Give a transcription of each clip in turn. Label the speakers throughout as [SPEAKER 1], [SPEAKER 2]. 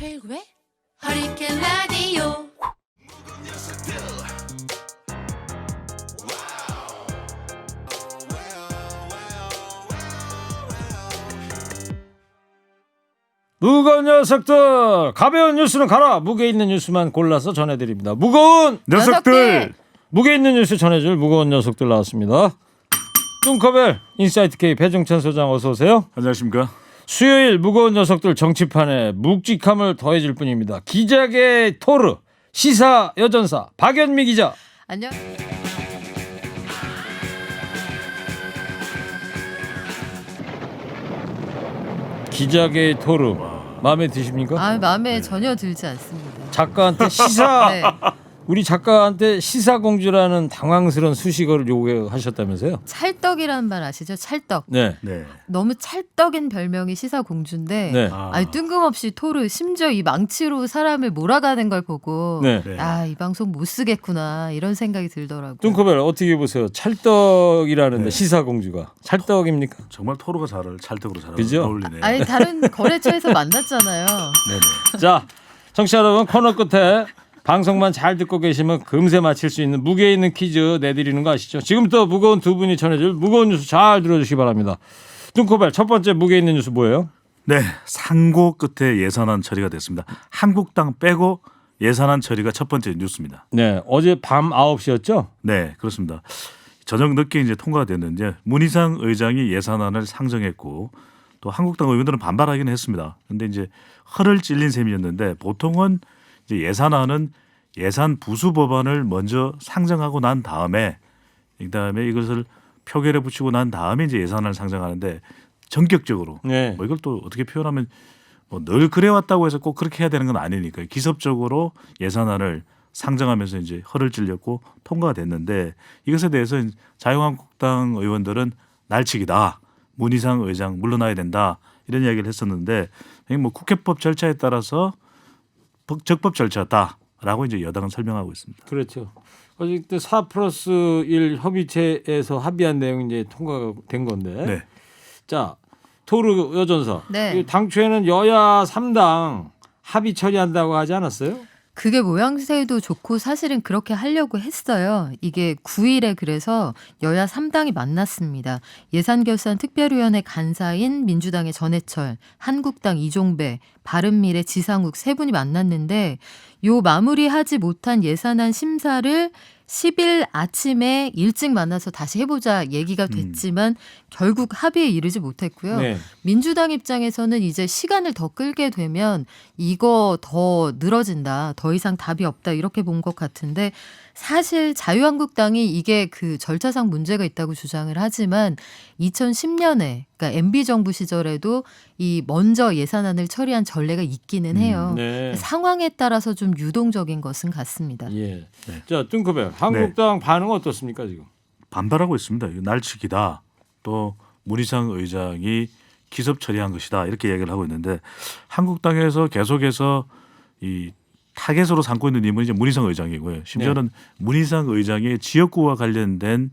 [SPEAKER 1] 최일구의 허리케인 라디오.
[SPEAKER 2] 무거운 녀석들, 가벼운 뉴스는 가라. 무게 있는 뉴스만 골라서 전해드립니다. 무거운
[SPEAKER 3] 녀석들.
[SPEAKER 2] 무게 있는 뉴스 전해줄 무거운 녀석들 나왔습니다. 뚱커벨 인사이트 K 배종찬 소장 어서 오세요.
[SPEAKER 3] 안녕하십니까.
[SPEAKER 2] 수요일 무거운 녀석들 정치판에 묵직함을 더해줄 뿐입니다. 기자계 토르 시사 여전사 박연미 기자.
[SPEAKER 4] 안녕.
[SPEAKER 2] 기자계 토르 마음에 드십니까?
[SPEAKER 4] 아, 마음에 전혀 들지 않습니다.
[SPEAKER 2] 작가한테 시사
[SPEAKER 4] 네.
[SPEAKER 2] 우리 작가한테 시사공주라는 당황스러운 수식어를 요구하셨다면서요?
[SPEAKER 4] 찰떡이라는 말 아시죠? 찰떡.
[SPEAKER 2] 네.
[SPEAKER 3] 네.
[SPEAKER 4] 너무 찰떡인 별명이 시사공주인데
[SPEAKER 2] 네.
[SPEAKER 4] 아니 뜬금없이 토르 심지어 이 망치로 사람을 몰아가는 걸 보고
[SPEAKER 2] 네.
[SPEAKER 3] 네.
[SPEAKER 4] 아, 이 방송 못 쓰겠구나 이런 생각이 들더라고요.
[SPEAKER 2] 뚱커벨 어떻게 보세요? 찰떡이라는데
[SPEAKER 3] 네.
[SPEAKER 2] 시사공주가 찰떡입니까?
[SPEAKER 3] 정말 토르가 찰떡으로 잘
[SPEAKER 2] 그죠?
[SPEAKER 3] 어울리네요.
[SPEAKER 4] 아니 다른 거래처에서 만났잖아요.
[SPEAKER 3] 네네.
[SPEAKER 2] 자, 청취자 여러분 코너 끝에 방송만 잘 듣고 계시면 금세 맞힐 수 있는 무게 있는 퀴즈 내드리는 거 아시죠? 지금부터 무거운 두 분이 전해줄 무거운 뉴스 잘 들어주시기 바랍니다. 뚱커벨 첫 번째 무게 있는 뉴스 뭐예요?
[SPEAKER 3] 네, 상고 끝에 예산안 처리가 됐습니다. 한국당 빼고 예산안 처리가 첫 번째 뉴스입니다.
[SPEAKER 2] 네, 어제 밤 9시였죠?
[SPEAKER 3] 네, 그렇습니다. 저녁 늦게 이제 통과가 됐는데 문희상 의장이 예산안을 상정했고 또 한국당 의원들은 반발하기는 했습니다. 그런데 이제 허를 찔린 셈이었는데 보통은 이제 예산안은 예산 부수 법안을 먼저 상정하고 난 다음에 그다음에 이것을 표결에 붙이고 난 다음에 이제 예산안을 상정하는데 전격적으로
[SPEAKER 2] 네.
[SPEAKER 3] 뭐 이걸 또 어떻게 표현하면 뭐 늘 그래왔다고 해서 꼭 그렇게 해야 되는 건 아니니까 기습적으로 예산안을 상정하면서 이제 허를 찔렸고 통과가 됐는데 이것에 대해서 자유한국당 의원들은 날치기다. 문희상 의장 물러나야 된다. 이런 이야기를 했었는데 뭐 국회법 절차에 따라서 적법 절차다라고 이제 여당은 설명하고 있습니다.
[SPEAKER 2] 그렇죠. 어제 그때 4+1 협의체에서 합의한 내용이 이제 통과가 된 건데.
[SPEAKER 3] 네.
[SPEAKER 2] 자, 토르 여전사.
[SPEAKER 4] 네.
[SPEAKER 2] 당초에는 여야 3당 합의 처리한다고 하지 않았어요?
[SPEAKER 4] 그게 모양새도 좋고 사실은 그렇게 하려고 했어요. 이게 9일에 그래서 여야 3당이 만났습니다. 예산결산특별위원회 간사인 민주당의 전해철, 한국당 이종배, 바른미래 지상욱 세 분이 만났는데 요 마무리하지 못한 예산안 심사를 10일 아침에 일찍 만나서 다시 해보자 얘기가 됐지만 결국 합의에 이르지 못했고요.
[SPEAKER 2] 네.
[SPEAKER 4] 민주당 입장에서는 이제 시간을 더 끌게 되면 이거 더 늘어진다. 더 이상 답이 없다. 이렇게 본 것 같은데 사실 자유한국당이 이게 그 절차상 문제가 있다고 주장을 하지만 2010년에 그러니까 MB 정부 시절에도 이 먼저 예산안을 처리한 전례가 있기는 해요.
[SPEAKER 2] 네.
[SPEAKER 4] 상황에 따라서 좀 유동적인 것은 같습니다.
[SPEAKER 2] 예.
[SPEAKER 3] 네.
[SPEAKER 2] 자, 뚱커벨 한국당 반응 어떻습니까 지금?
[SPEAKER 3] 반발하고 있습니다. 이거 날치기다. 또 문희상 의장이 기습 처리한 것이다. 이렇게 얘기를 하고 있는데 한국당에서 계속해서 이 타겟으로 삼고 있는 인물이 이제 문희상 의장이고요. 심지어는 문희상 의장의 지역구와 관련된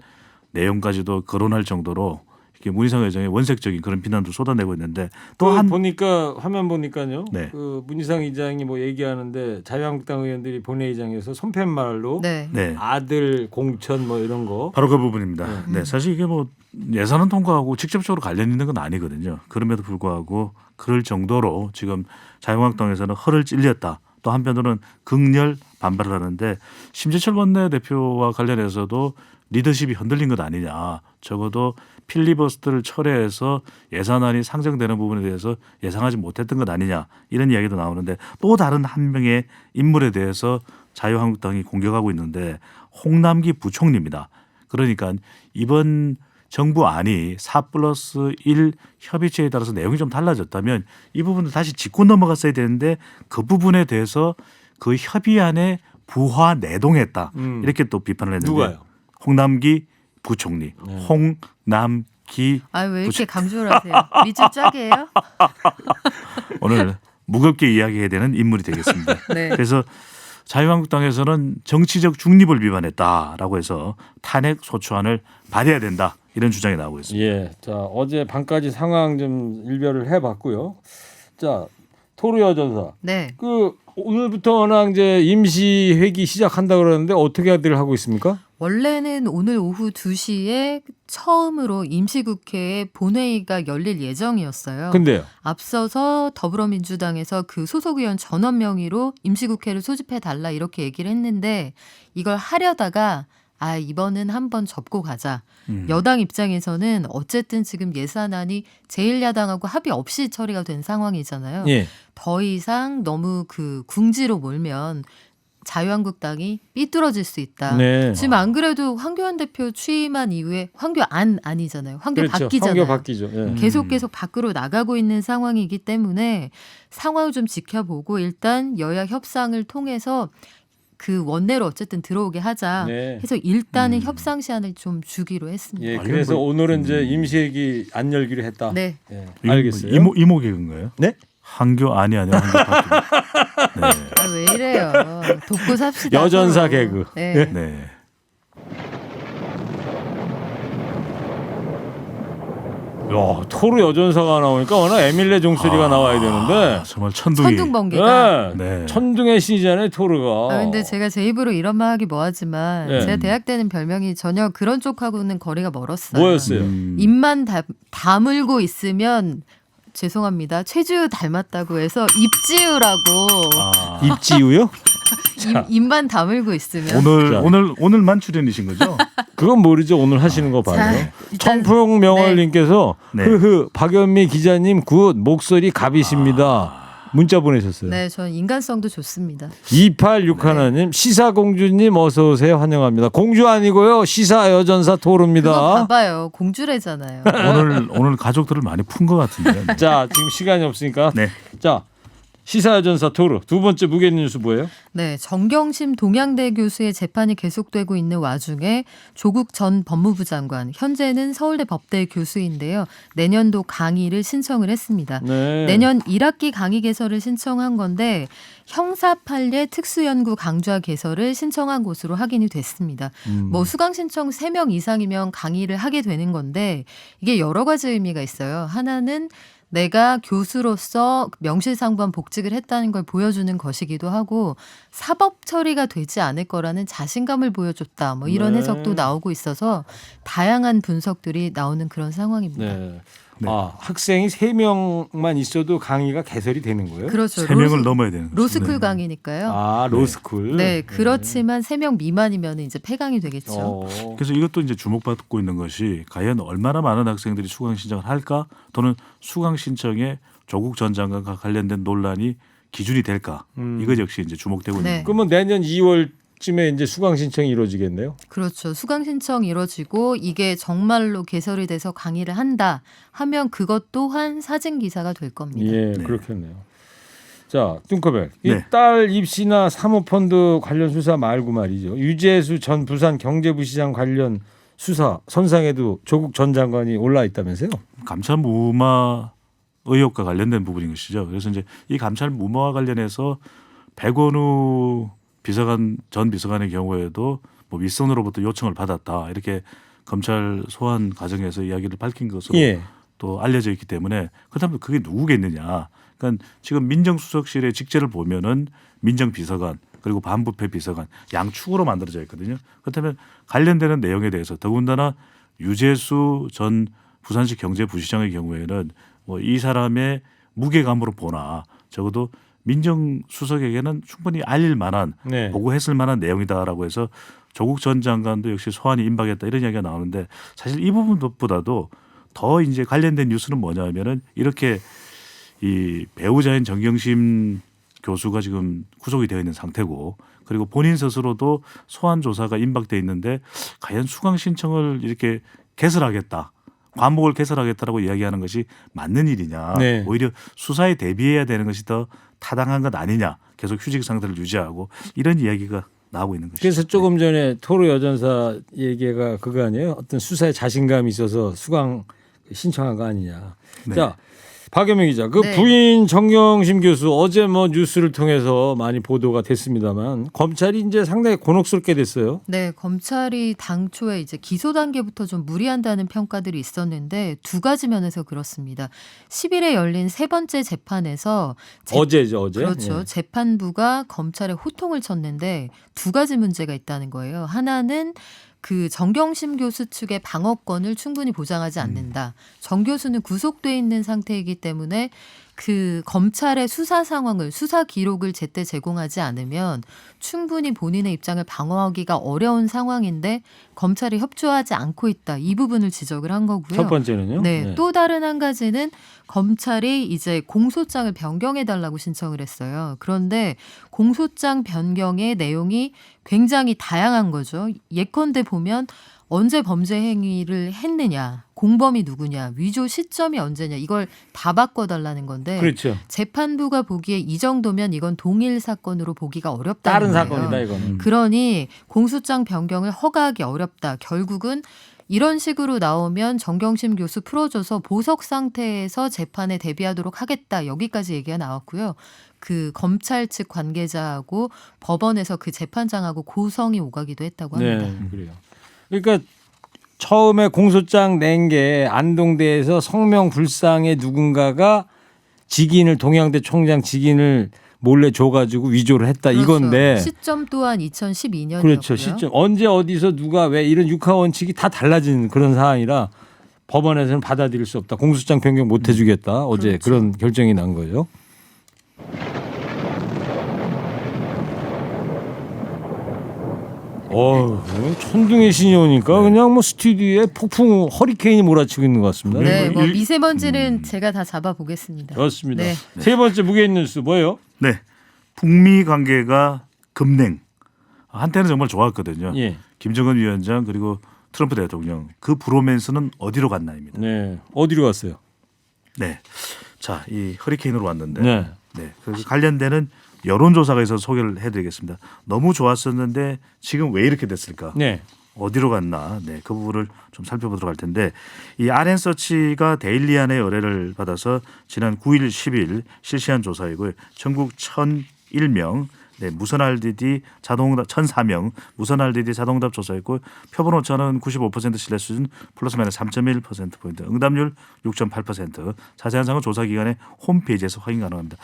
[SPEAKER 3] 내용까지도 거론할 정도로 이렇게 문희상 의장의 원색적인 그런 비난도 쏟아내고 있는데 또 한
[SPEAKER 2] 보니까 화면 보니까요.
[SPEAKER 3] 네.
[SPEAKER 2] 그 문희상 의장이 뭐 얘기하는데 자유한국당 의원들이 본회의장에서 손팻말로
[SPEAKER 4] 네.
[SPEAKER 3] 네.
[SPEAKER 2] 아들 공천 뭐 이런 거.
[SPEAKER 3] 바로 그 부분입니다. 네, 사실 이게 뭐 예산은 통과하고 직접적으로 관련 있는 건 아니거든요. 그럼에도 불구하고 그럴 정도로 지금 자유한국당에서는 허를 찔렸다. 또 한편으로는 극렬 반발을 하는데 심재철 원내대표와 관련해서도 리더십이 흔들린 것 아니냐. 적어도 필리버스터를 철회해서 예산안이 상정되는 부분에 대해서 예상하지 못했던 것 아니냐. 이런 이야기도 나오는데 또 다른 한 명의 인물에 대해서 자유한국당이 공격하고 있는데 홍남기 부총리입니다. 그러니까 이번 정부안이 4+1 협의체에 따라서 내용이 좀 달라졌다면 이 부분을 다시 짚고 넘어갔어야 되는데 그 부분에 대해서 그 협의안에 부화 내동했다. 이렇게 또 비판을 했는데
[SPEAKER 2] 누가요?
[SPEAKER 3] 홍남기 부총리. 홍남기
[SPEAKER 4] 아, 왜 이렇게 강조를 하세요? 밑줄 짝이에요?
[SPEAKER 3] 오늘 무겁게 이야기해야 되는 인물이 되겠습니다.
[SPEAKER 4] 네.
[SPEAKER 3] 그래서 자유한국당에서는 정치적 중립을 위반했다라고 해서 탄핵 소추안을 발의해야 된다. 이런 주장이 나오고 있습니다.
[SPEAKER 2] 예. 자, 어제 밤까지 상황 좀 일별을 해봤고요. 자, 토르 여전사.
[SPEAKER 4] 네.
[SPEAKER 2] 그 오늘부터 워낙 이제 임시 회기 시작한다 그러는데 어떻게들 하고 있습니까?
[SPEAKER 4] 원래는 오늘 오후 2시에 처음으로 임시국회 본회의가 열릴 예정이었어요.
[SPEAKER 2] 근데요.
[SPEAKER 4] 앞서서 더불어민주당에서 그 소속 의원 전원 명의로 임시국회를 소집해 달라 이렇게 얘기를 했는데 이걸 하려다가 이번은 한번 접고 가자. 여당 입장에서는 어쨌든 지금 예산안이 제1야당하고 합의 없이 처리가 된 상황이잖아요.
[SPEAKER 2] 예.
[SPEAKER 4] 더 이상 너무 그 궁지로 몰면 자유한국당이 삐뚤어질 수 있다.
[SPEAKER 2] 네.
[SPEAKER 4] 지금 안 그래도 황교안 대표 취임한 이후에 황교안 아니잖아요. 황교
[SPEAKER 2] 그렇죠.
[SPEAKER 4] 바뀌잖아요.
[SPEAKER 2] 황교 바뀌죠. 예.
[SPEAKER 4] 계속 밖으로 나가고 있는 상황이기 때문에 상황을 좀 지켜보고 일단 여야 협상을 통해서 그 원내로 어쨌든 들어오게 하자
[SPEAKER 2] 네.
[SPEAKER 4] 해서 일단은 협상 시한을 좀 주기로 했습니다.
[SPEAKER 2] 예.
[SPEAKER 3] 아,
[SPEAKER 2] 그래서
[SPEAKER 3] 이건 뭐-
[SPEAKER 2] 오늘은 이제 임시 회기 안 열기로 했다.
[SPEAKER 4] 네.
[SPEAKER 2] 예.
[SPEAKER 3] 이건
[SPEAKER 2] 알겠어요.
[SPEAKER 3] 이모개인 거예요?
[SPEAKER 2] 네?
[SPEAKER 3] 한교 아니야. 한교 바뀌. 네.
[SPEAKER 4] 왜 이래요? 돕고 삽시다.
[SPEAKER 2] 여전사
[SPEAKER 4] 서로.
[SPEAKER 2] 개그.
[SPEAKER 4] 네.
[SPEAKER 3] 네.
[SPEAKER 2] 야, 토르 여전사가 나오니까 워낙 에밀레 종소리가 나와야 되는데.
[SPEAKER 3] 정말 천둥이.
[SPEAKER 4] 천둥번개가.
[SPEAKER 2] 네.
[SPEAKER 3] 네.
[SPEAKER 2] 천둥의 신이잖아요, 토르가.
[SPEAKER 4] 근데 제가 제 입으로 이런 말 하기 뭐하지만
[SPEAKER 2] 네.
[SPEAKER 4] 제가 대학 때는 별명이 전혀 그런 쪽하고는 거리가 멀었어요.
[SPEAKER 2] 뭐였어요?
[SPEAKER 4] 입만 다물고 있으면 죄송합니다. 최주유 닮았다고 해서 입지유라고
[SPEAKER 3] 아,
[SPEAKER 2] 입지우요?
[SPEAKER 4] 입만 다물고 있으면
[SPEAKER 3] 오늘
[SPEAKER 2] 자.
[SPEAKER 3] 오늘만 출연이신 거죠?
[SPEAKER 2] 그건 모르죠. 오늘 하시는 거 봐요.
[SPEAKER 4] 자, 일단-
[SPEAKER 2] 청풍명월님께서
[SPEAKER 3] 네.
[SPEAKER 2] 박연미 기자님 굿 목소리 갑이십니다. 문자 보내셨어요.
[SPEAKER 4] 네, 저는 인간성도 좋습니다.
[SPEAKER 2] 286 하나님 시사공주님 어서 오세요 환영합니다. 공주 아니고요 시사 여전사
[SPEAKER 4] 그거
[SPEAKER 2] 토르입니다.
[SPEAKER 4] 봐봐요. 공주래잖아요.
[SPEAKER 3] 오늘 가족들을 많이 푼 것 같은데요. 네.
[SPEAKER 2] 자 지금 시간이 없으니까
[SPEAKER 3] 네.
[SPEAKER 2] 자 시사 여전사 토르 두 번째 무게 뉴스 뭐예요?
[SPEAKER 4] 네, 정경심 동양대 교수의 재판이 계속되고 있는 와중에 조국 전 법무부 장관, 현재는 서울대 법대 교수인데요. 내년도 강의를 신청을 했습니다.
[SPEAKER 2] 네.
[SPEAKER 4] 내년 1학기 강의 개설을 신청한 건데 형사 판례 특수연구 강좌 개설을 신청한 것으로 확인이 됐습니다. 뭐 수강 신청 3명 이상이면 강의를 하게 되는 건데 이게 여러 가지 의미가 있어요. 하나는 내가 교수로서 명실상부한 복직을 했다는 걸 보여주는 것이기도 하고 사법 처리가 되지 않을 거라는 자신감을 보여줬다. 뭐 이런
[SPEAKER 2] 네.
[SPEAKER 4] 해석도 나오고 있어서 다양한 분석들이 나오는 그런 상황입니다.
[SPEAKER 2] 네. 아 학생이 3명만 있어도 강의가 개설이 되는 거예요?
[SPEAKER 4] 그렇죠.
[SPEAKER 3] 3명을 넘어야 되는 거죠.
[SPEAKER 4] 로스쿨
[SPEAKER 3] 네.
[SPEAKER 4] 강의니까요.
[SPEAKER 2] 아 로스쿨.
[SPEAKER 4] 네, 그렇지만 3명 미만이면 이제 폐강이 되겠죠.
[SPEAKER 2] 어.
[SPEAKER 3] 그래서 이것도 이제 주목받고 있는 것이 과연 얼마나 많은 학생들이 수강 신청을 할까 또는 수강 신청에 조국 전 장관과 관련된 논란이 기준이 될까 이것 역시 이제 주목되고
[SPEAKER 4] 네.
[SPEAKER 3] 있는 거예요.
[SPEAKER 2] 그러면 내년 2월쯤에 이제 수강 신청이 이루어지겠네요.
[SPEAKER 4] 그렇죠. 수강 신청 이뤄지고 이게 정말로 개설이 돼서 강의를 한다 하면 그것 또한 사진 기사가 될 겁니다.
[SPEAKER 2] 예,
[SPEAKER 3] 네.
[SPEAKER 2] 그렇겠네요. 자, 뚱커벨. 이
[SPEAKER 3] 네.
[SPEAKER 2] 딸 입시나 사모펀드 관련 수사 말고 말이죠. 유재수 전 부산 경제부시장 관련 수사 선상에도 조국 전 장관이 올라 있다면서요?
[SPEAKER 3] 감찰 무마 의혹과 관련된 부분인 것이죠. 그래서 이제 이 감찰 무마와 관련해서 백원우 비서관 전 비서관의 경우에도 뭐 윗선으로부터 요청을 받았다 이렇게 검찰 소환 과정에서 이야기를 밝힌 것으로
[SPEAKER 2] 예.
[SPEAKER 3] 또 알려져 있기 때문에 그렇다면 그게 누구겠느냐? 그러니까 지금 민정수석실의 직제를 보면은 민정비서관 그리고 반부패 비서관 양축으로 만들어져 있거든요. 그렇다면 관련되는 내용에 대해서 더군다나 유재수 전 부산시 경제부시장의 경우에는 뭐 이 사람의 무게감으로 보나 적어도 민정수석에게는 충분히 알릴 만한
[SPEAKER 2] 네.
[SPEAKER 3] 보고했을 만한 내용이다라고 해서 조국 전 장관도 역시 소환이 임박했다 이런 이야기가 나오는데 사실 이 부분보다도 더 이제 관련된 뉴스는 뭐냐면은 이렇게 이 배우자인 정경심 교수가 지금 구속이 되어 있는 상태고 그리고 본인 스스로도 소환 조사가 임박돼 있는데 과연 수강 신청을 이렇게 개설하겠다. 과목을 개설하겠다라고 이야기하는 것이 맞는 일이냐.
[SPEAKER 2] 네.
[SPEAKER 3] 오히려 수사에 대비해야 되는 것이 더 타당한 것 아니냐. 계속 휴직 상태를 유지하고 이런 이야기가 나오고 있는 것이죠.
[SPEAKER 2] 그래서 조금 전에 토르 여전사 얘기가 그거 아니에요? 어떤 수사에 자신감이 있어서 수강 신청한 거 아니냐.
[SPEAKER 3] 네.
[SPEAKER 2] 자, 박여명 기자, 그
[SPEAKER 4] 네.
[SPEAKER 2] 부인 정경심 교수 어제 뭐 뉴스를 통해서 많이 보도가 됐습니다만 검찰이 이제 상당히 곤혹스럽게 됐어요.
[SPEAKER 4] 네, 검찰이 당초에 이제 기소 단계부터 좀 무리한다는 평가들이 있었는데 두 가지 면에서 그렇습니다. 10일에 열린 세 번째 재판에서
[SPEAKER 2] 어제죠, 어제.
[SPEAKER 4] 그렇죠.
[SPEAKER 2] 예.
[SPEAKER 4] 재판부가 검찰에 호통을 쳤는데 두 가지 문제가 있다는 거예요. 하나는 그 정경심 교수 측의 방어권을 충분히 보장하지 않는다. 정 교수는 구속돼 있는 상태이기 때문에 그 검찰의 수사 상황을 수사 기록을 제때 제공하지 않으면 충분히 본인의 입장을 방어하기가 어려운 상황인데 검찰이 협조하지 않고 있다. 이 부분을 지적을 한 거고요.
[SPEAKER 2] 첫 번째는요.
[SPEAKER 4] 네, 또 다른 한 가지는 검찰이 이제 공소장을 변경해 달라고 신청을 했어요. 그런데 공소장 변경의 내용이 굉장히 다양한 거죠. 예컨대 보면 언제 범죄 행위를 했느냐, 공범이 누구냐, 위조 시점이 언제냐 이걸 다 바꿔달라는 건데
[SPEAKER 2] 그렇죠.
[SPEAKER 4] 재판부가 보기에 이 정도면 이건 동일 사건으로 보기가 어렵다는
[SPEAKER 2] 다른
[SPEAKER 4] 거예요.
[SPEAKER 2] 사건이다 이거는.
[SPEAKER 4] 그러니 공소장 변경을 허가하기 어렵다. 결국은 이런 식으로 나오면 정경심 교수 풀어줘서 보석 상태에서 재판에 대비하도록 하겠다. 여기까지 얘기가 나왔고요. 그 검찰 측 관계자하고 법원에서 그 재판장하고 고성이 오가기도 했다고 합니다.
[SPEAKER 2] 네, 그래요. 그러니까 처음에 공소장 낸 게 안동대에서 성명불상의 누군가가 직인을 동양대 총장 직인을 몰래 줘가지고 위조를 했다
[SPEAKER 4] 그렇죠.
[SPEAKER 2] 이건데.
[SPEAKER 4] 시점 또한 2012년이었고요.
[SPEAKER 2] 그렇죠. 시점 언제 어디서 누가 왜 이런 육하 원칙이 다 달라진 그런 상황이라 법원에서는 받아들일 수 없다. 공소장 변경 못 해주겠다. 어제
[SPEAKER 4] 그렇죠.
[SPEAKER 2] 그런 결정이 난 거예요. 천둥의 신이 오니까 그냥 뭐 스튜디오에 폭풍 허리케인이 몰아치고 있는 것 같습니다.
[SPEAKER 4] 네, 뭐 미세먼지는 제가 다 잡아보겠습니다.
[SPEAKER 2] 그렇습니다.
[SPEAKER 4] 네.
[SPEAKER 2] 세 번째 무게 있는 뉴스 뭐예요?
[SPEAKER 3] 네. 북미 관계가 급냉. 한때는 정말 좋았거든요.
[SPEAKER 2] 예.
[SPEAKER 3] 김정은 위원장 그리고 트럼프 대통령 그 브로맨스는 어디로 갔나입니다.
[SPEAKER 2] 네. 어디로 갔어요?
[SPEAKER 3] 네. 자, 이 허리케인으로 왔는데
[SPEAKER 2] 네.
[SPEAKER 3] 네. 그 관련되는 여론조사가 있어서 소개를 해드리겠습니다. 너무 좋았었는데 지금 왜 이렇게 됐을까?
[SPEAKER 2] 네.
[SPEAKER 3] 어디로 갔나? 네, 그 부분을 좀 살펴보도록 할 텐데 이 RN서치가 데일리안의 의뢰를 받아서 지난 9일, 10일 실시한 조사이고요. 전국 1,001명 무선 RDD 자동답 1,004명 무선 RDD 자동답 조사했고 표본 오차는 95% 신뢰 수준 플러스 마이너스 3.1%포인트 응답률 6.8% 자세한 사항은 조사 기관의 홈페이지에서 확인 가능합니다.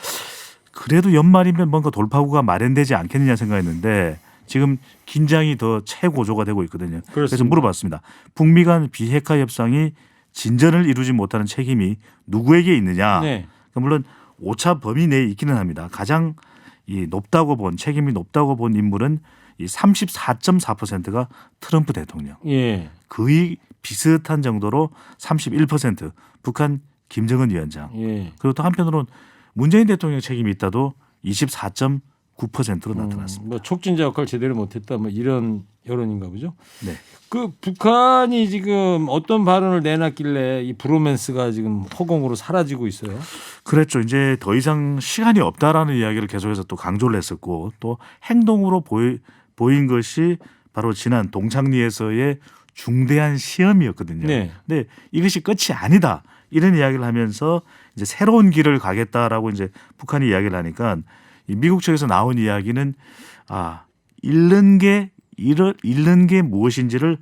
[SPEAKER 3] 그래도 연말이면 뭔가 돌파구가 마련되지 않겠느냐 생각했는데 지금 긴장이 더 최고조가 되고 있거든요.
[SPEAKER 2] 그렇습니다.
[SPEAKER 3] 그래서 물어봤습니다. 북미 간 비핵화 협상이 진전을 이루지 못하는 책임이 누구에게 있느냐.
[SPEAKER 2] 네.
[SPEAKER 3] 물론 오차 범위 내에 있기는 합니다. 가장 이 높다고 본 책임이 높다고 본 인물은 이 34.4%가 트럼프 대통령.
[SPEAKER 2] 예.
[SPEAKER 3] 거의 비슷한 정도로 31% 북한 김정은 위원장.
[SPEAKER 2] 예.
[SPEAKER 3] 그리고 또 한편으로는 문재인 대통령 책임이 있다도 24.9%로 나타났습니다.
[SPEAKER 2] 뭐 촉진자 역할 제대로 못했다 뭐 이런 여론인가 보죠.
[SPEAKER 3] 네.
[SPEAKER 2] 그 북한이 지금 어떤 발언을 내놨길래 이 브로맨스가 지금 허공으로 사라지고 있어요.
[SPEAKER 3] 그랬죠. 이제 더 이상 시간이 없다라는 이야기를 계속해서 또 강조를 했었고 또 행동으로 보인 것이 바로 지난 동창리에서의 중대한 시험이었거든요.
[SPEAKER 2] 네.
[SPEAKER 3] 근데 이것이 끝이 아니다. 이런 이야기를 하면서 이제 새로운 길을 가겠다라고 이제 북한이 이야기를 하니까 이 미국 측에서 나온 이야기는 잃는 게 무엇인지를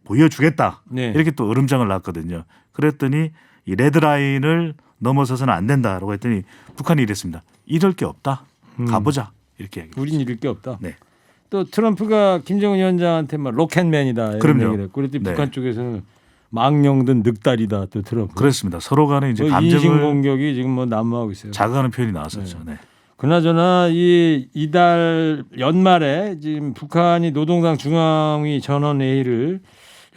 [SPEAKER 3] 보여주겠다.
[SPEAKER 2] 네.
[SPEAKER 3] 이렇게 또 으름장을 놨거든요. 그랬더니 이 레드라인을 넘어서서는 안 된다라고 했더니 북한이 이랬습니다. 잃을 게 없다. 가보자. 이렇게 얘기했죠.
[SPEAKER 2] 우린 잃을 게 없다.
[SPEAKER 3] 네.
[SPEAKER 2] 또 트럼프가 김정은 위원장한테 막 로켓맨이다 이런
[SPEAKER 3] 그럼요.
[SPEAKER 2] 얘기를 했고 그랬더니
[SPEAKER 3] 네.
[SPEAKER 2] 북한 쪽에서는 망령든 늑다리다 또 트럼프.
[SPEAKER 3] 그렇습니다. 서로 간에 이제
[SPEAKER 2] 인신
[SPEAKER 3] 감정을
[SPEAKER 2] 공격이 지금 뭐 난무하고 있어요.
[SPEAKER 3] 자극하는 표현이 나왔었죠. 네.
[SPEAKER 2] 그나저나 이달 연말에 지금 북한이 노동당 중앙위 전원회의를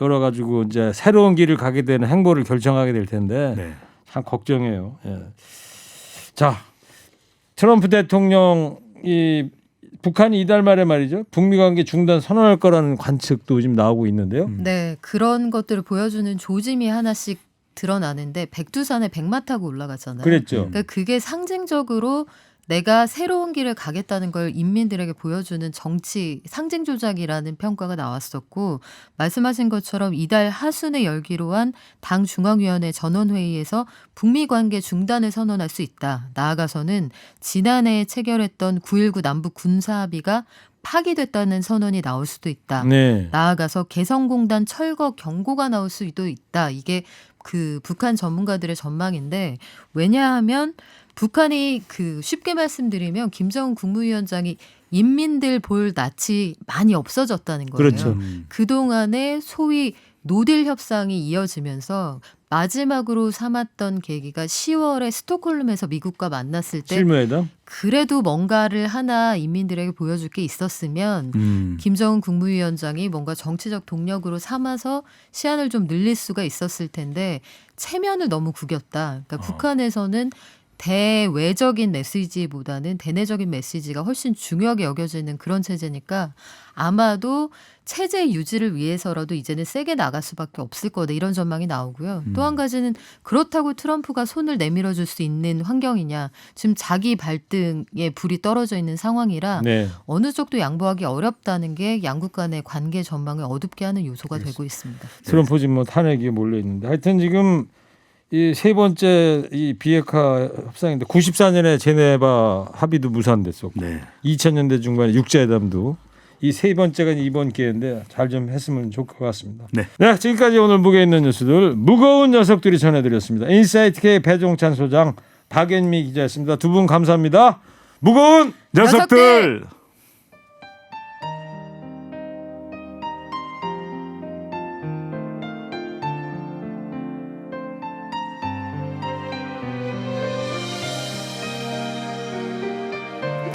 [SPEAKER 2] 열어가지고 이제 새로운 길을 가게 되는 행보를 결정하게 될 텐데
[SPEAKER 3] 네.
[SPEAKER 2] 참 걱정해요. 예. 자, 트럼프 대통령이 북한이 이달 말에 말이죠. 북미 관계 중단 선언할 거라는 관측도 지금 나오고 있는데요.
[SPEAKER 4] 네, 그런 것들을 보여주는 조짐이 하나씩 드러나는데 백두산에 백마 타고 올라가잖아요.
[SPEAKER 2] 그랬죠.
[SPEAKER 4] 그러니까 그게 상징적으로 내가 새로운 길을 가겠다는 걸 인민들에게 보여주는 정치 상징 조작이라는 평가가 나왔었고 말씀하신 것처럼 이달 하순에 열기로 한 당 중앙위원회 전원회의에서 북미 관계 중단을 선언할 수 있다. 나아가서는 지난해에 체결했던 9.19 남북 군사합의가 파기됐다는 선언이 나올 수도 있다.
[SPEAKER 2] 네.
[SPEAKER 4] 나아가서 개성공단 철거 경고가 나올 수도 있다. 이게 그 북한 전문가들의 전망인데 왜냐하면 북한이 쉽게 말씀드리면 김정은 국무위원장이 인민들 볼 낯이 많이 없어졌다는 거예요.
[SPEAKER 2] 그렇죠.
[SPEAKER 4] 그동안에 소위 노딜 협상이 이어지면서 마지막으로 삼았던 계기가 10월에 스톡홀름에서 미국과 만났을 때
[SPEAKER 2] 실무회담.
[SPEAKER 4] 그래도 뭔가를 하나 인민들에게 보여줄 게 있었으면 김정은 국무위원장이 뭔가 정치적 동력으로 삼아서 시한을 좀 늘릴 수가 있었을 텐데 체면을 너무 구겼다. 그러니까 북한에서는 대외적인 메시지보다는 대내적인 메시지가 훨씬 중요하게 여겨지는 그런 체제니까 아마도 체제 유지를 위해서라도 이제는 세게 나갈 수밖에 없을 거다 이런 전망이 나오고요. 또 한 가지는 그렇다고 트럼프가 손을 내밀어 줄 수 있는 환경이냐. 지금 자기 발등에 불이 떨어져 있는 상황이라
[SPEAKER 2] 네.
[SPEAKER 4] 어느 쪽도 양보하기 어렵다는 게 양국 간의 관계 전망을 어둡게 하는 요소가 되고 있습니다.
[SPEAKER 2] 트럼프 지금 뭐 탄핵이 몰려 있는데 하여튼 지금 이 세 번째 이 비핵화 협상인데 94년에 제네바 합의도 무산됐었고
[SPEAKER 3] 네.
[SPEAKER 2] 2000년대 중반에 육자회담도 이 세 번째가 이번 기회인데 잘 좀 했으면 좋을 것 같습니다.
[SPEAKER 3] 네.
[SPEAKER 2] 네, 지금까지 오늘 무게 있는 뉴스들 무거운 녀석들이 전해드렸습니다. 인사이트K 배종찬 소장 박연미 기자였습니다. 두 분 감사합니다. 무거운
[SPEAKER 3] 녀석들.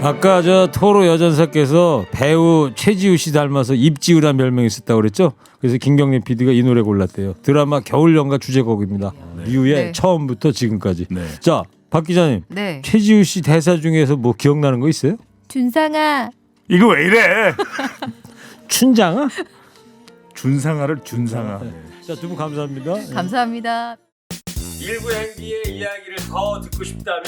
[SPEAKER 2] 아까 저 토로 여전사께서 배우 최지우 씨 닮아서 입지우란 별명이 있었다고 그랬죠? 그래서 김경래 PD가 이 노래 골랐대요. 드라마 겨울연가 주제곡입니다. 이후에
[SPEAKER 4] 네.
[SPEAKER 2] 처음부터 지금까지.
[SPEAKER 3] 네.
[SPEAKER 2] 자, 박 기자님.
[SPEAKER 4] 네.
[SPEAKER 2] 최지우 씨 대사 중에서 뭐 기억나는 거 있어요?
[SPEAKER 4] 준상아.
[SPEAKER 3] 이거 왜 이래?
[SPEAKER 2] 춘장아?
[SPEAKER 3] 준상아를 준상아.
[SPEAKER 2] 자, 두 분 감사합니다.
[SPEAKER 4] 감사합니다.
[SPEAKER 2] 일부 행기의 이야기를 더 듣고 싶다면